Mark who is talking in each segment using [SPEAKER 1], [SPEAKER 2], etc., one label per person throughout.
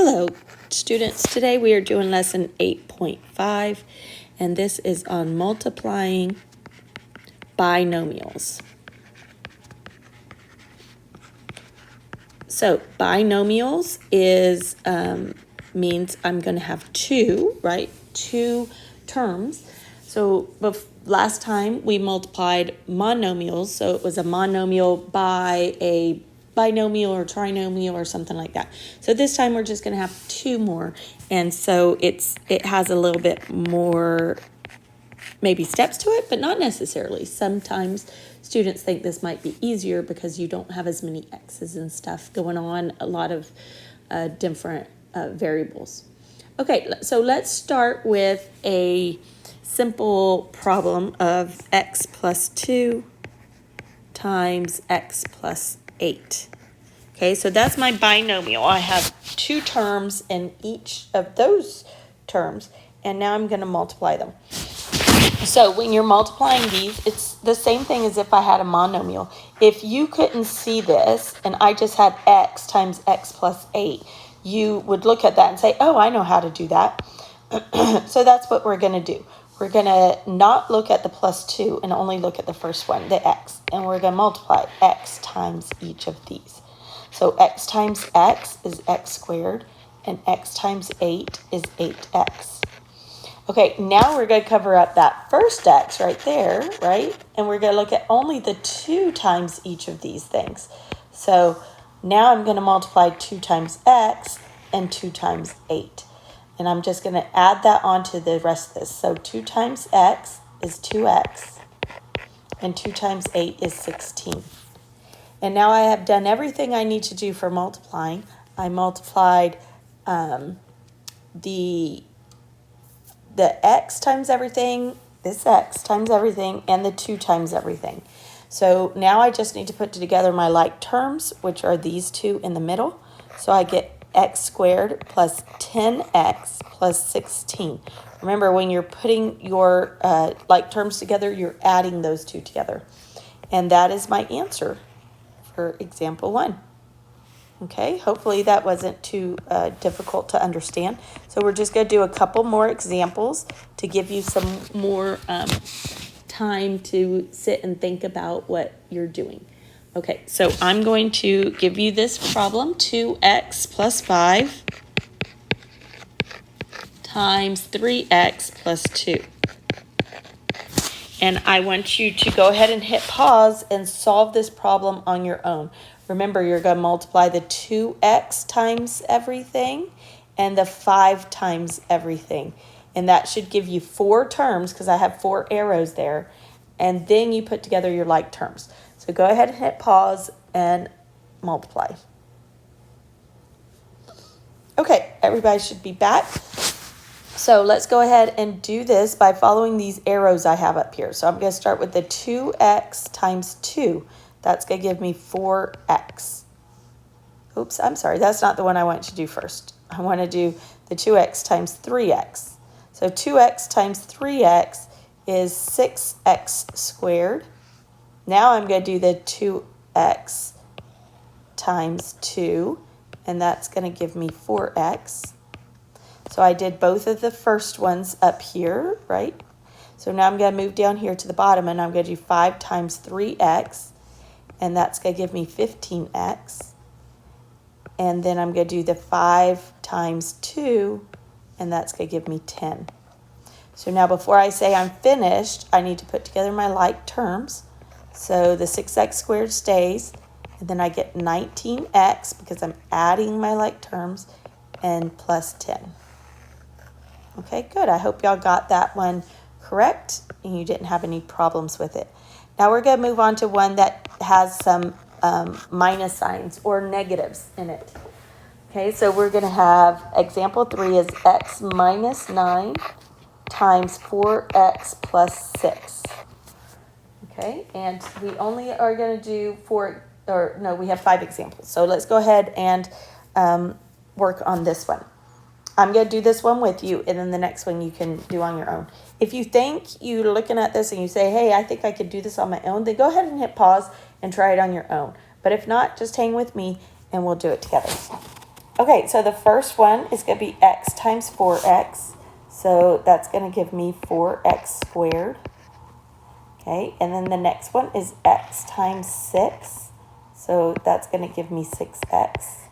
[SPEAKER 1] Hello, students. Today we are doing lesson 8.5, and this is on multiplying binomials. So binomials is means I'm going to have two terms. So last time we multiplied monomials, so it was a monomial by a binomial or trinomial or something like that. So this time we're just going to have two more, and so it has a little bit more maybe steps to it, but not necessarily. Sometimes students think this might be easier because you don't have as many x's and stuff going on, a lot of different variables. Okay, so let's start with a simple problem of x plus 2 times x plus 8. Okay, so that's my binomial. I have two terms in each of those terms, and now I'm going to multiply them. So when you're multiplying these, it's the same thing as if I had a monomial. If you couldn't see this and I just had x times x plus 8, you would look at that and say, oh, I know how to do that. So that's what we're going to do. We're going to not look at the plus 2 and only look at the first one, the x. And we're going to multiply x times each of these. So x times x is x squared, and x times 8 is 8x. Okay, now we're going to cover up that first x right there, right? And we're going to look at only the 2 times each of these things. So now I'm going to multiply 2 times x and 2 times 8. And I'm just going to add that on to the rest of this. So 2 times x is 2x, and 2 times 8 is 16. And now I have done everything I need to do for multiplying. I multiplied the x times everything, this x times everything, and the 2 times everything. So now I just need to put together my like terms, which are these two in the middle. So I get x squared plus 10x plus 16. Remember, when you're putting your like terms together, you're adding those two together. And that is my answer for example 1. Okay, hopefully that wasn't too difficult to understand. So we're just going to do a couple more examples to give you some more time to sit and think about what you're doing. Okay, so I'm going to give you this problem, 2x plus 5 times 3x plus 2. And I want you to go ahead and hit pause and solve this problem on your own. Remember, you're going to multiply the 2x times everything and the 5 times everything. And that should give you 4 terms because I have 4 arrows there. And then you put together your like terms. So go ahead and hit pause and multiply. Okay, everybody should be back. So let's go ahead and do this by following these arrows I have up here. So I'm going to start with the 2x times 2. That's going to give me 4x. Oops, I'm sorry. That's not the one I want to do first. I want to do the 2x times 3x. So 2x times 3x is 6x squared. Now I'm going to do the 2x times 2, and that's going to give me 4x. So I did both of the first ones up here, right? So now I'm going to move down here to the bottom, and I'm going to do 5 times 3x, and that's going to give me 15x. And then I'm going to do the 5 times 2, and that's going to give me 10. So now before I say I'm finished, I need to put together my like terms. So the 6x squared stays, and then I get 19x because I'm adding my like terms, and plus 10. Okay, good. I hope y'all got that one correct and you didn't have any problems with it. Now we're going to move on to one that has some minus signs or negatives in it. Okay, so we're going to have example 3 is x minus 9 times 4x plus 6. Okay, and we only are going to do we have 5 examples. So let's go ahead and work on this one. I'm going to do this one with you, and then the next one you can do on your own. If you think you're looking at this and you say, hey, I think I could do this on my own, then go ahead and hit pause and try it on your own. But if not, just hang with me and we'll do it together. Okay, so the first one is going to be x times 4x. So that's going to give me 4x squared. Okay, and then the next one is x times 6. So that's going to give me 6x.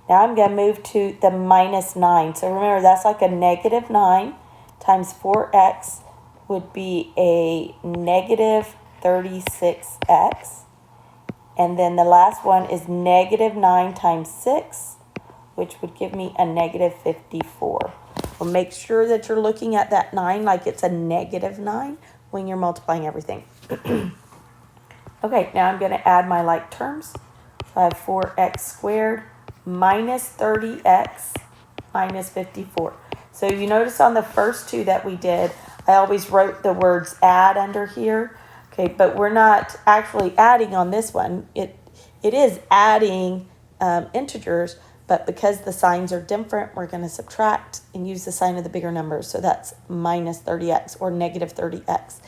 [SPEAKER 1] Now I'm going to move to the minus 9. So remember, that's like a negative 9 times 4x would be a negative 36x. And then the last one is negative 9 times 6, which would give me a negative 54. Well, make sure that you're looking at that 9 like it's a negative 9 when you're multiplying everything. Okay, now I'm going to add my like terms. So I have 4x squared minus 30x minus 54. So you notice on the first two that we did, I always wrote the words add under here. Okay, but we're not actually adding on this one. It is adding integers, but because the signs are different, we're going to subtract and use the sign of the bigger numbers. So that's minus 30x or negative 30x.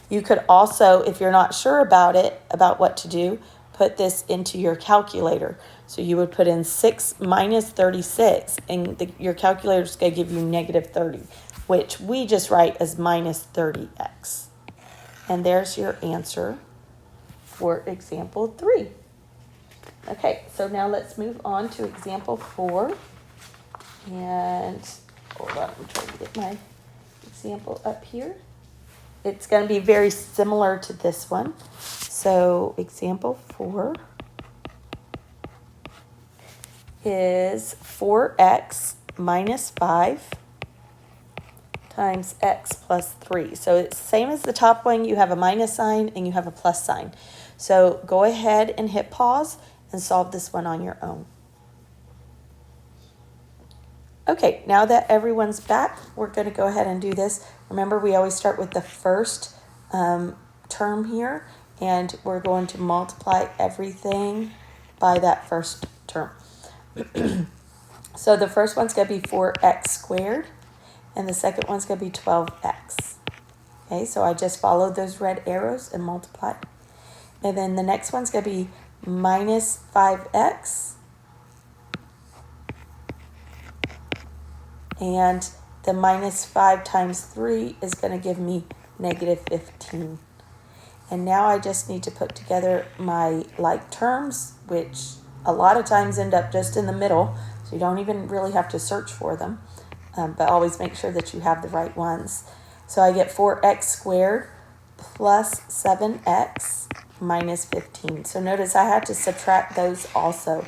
[SPEAKER 1] You could also, if you're not sure about it, about what to do, put this into your calculator. So you would put in 6 minus 36, and your calculator is going to give you negative 30, which we just write as minus 30x. And there's your answer for example 3. Okay, so now let's move on to example 4. And hold on, I'm trying to get my example up here. It's going to be very similar to this one. So example 4 is 4x minus 5 times x plus 3. So it's the same as the top one. You have a minus sign and you have a plus sign. So go ahead and hit pause and solve this one on your own. Okay, now that everyone's back, we're going to go ahead and do this. Remember, we always start with the first term here, and we're going to multiply everything by that first term. So the first one's going to be 4x squared, and the second one's going to be 12x. Okay, so I just followed those red arrows and multiplied. And then the next one's going to be minus 5x. And the minus 5 times 3 is going to give me negative 15. And now I just need to put together my like terms, which a lot of times end up just in the middle. So you don't even really have to search for them. But always make sure that you have the right ones. So I get 4x squared plus 7x minus 15. So notice I had to subtract those also.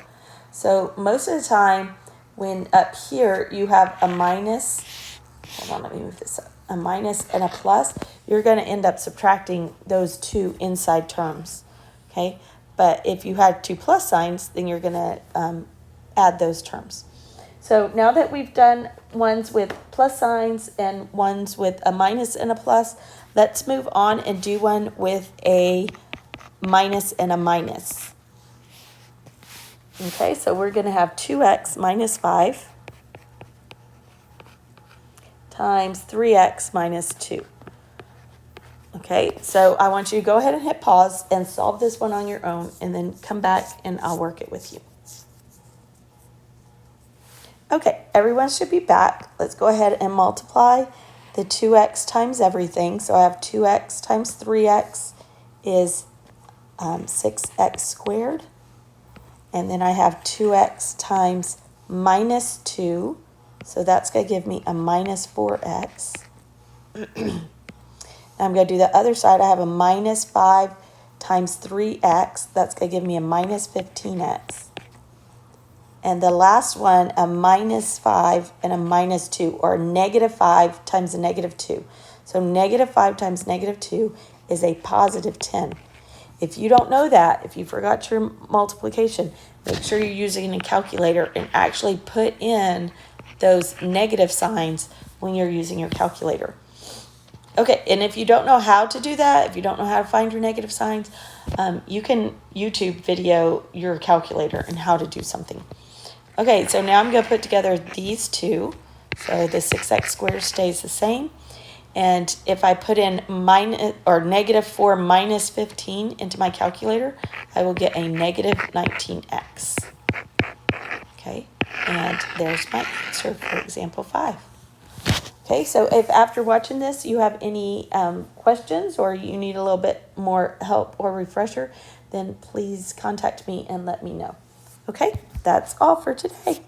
[SPEAKER 1] So most of the time, when up here you have a minus, hold on, let me move this up, a minus and a plus, you're going to end up subtracting those two inside terms, okay? But if you had two plus signs, then you're going to add those terms. So now that we've done ones with plus signs and ones with a minus and a plus, let's move on and do one with a minus and a minus. Okay, so we're going to have 2x minus 5 times 3x minus 2. Okay, so I want you to go ahead and hit pause and solve this one on your own, and then come back and I'll work it with you. Okay, everyone should be back. Let's go ahead and multiply the 2x times everything. So I have 2x times 3x is 6x squared. And then I have 2x times minus 2. So that's going to give me a minus 4x. Now I'm going to do the other side. I have a minus 5 times 3x. That's going to give me a minus 15x. And the last one, a minus 5 and a minus 2, or negative 5 times a negative 2. So negative 5 times negative 2 is a positive 10. If you don't know that, if you forgot your multiplication, make sure you're using a calculator and actually put in those negative signs when you're using your calculator. Okay, and if you don't know how to do that, if you don't know how to find your negative signs, you can YouTube video your calculator and how to do something. Okay, so now I'm going to put together these two. So the 6x squared stays the same. And if I put in minus or negative 4 minus 15 into my calculator, I will get a negative 19x. Okay, And there's my answer for example 5. Okay, so if after watching this you have any questions or you need a little bit more help or refresher, then please contact me and let me know. Okay, that's all for today.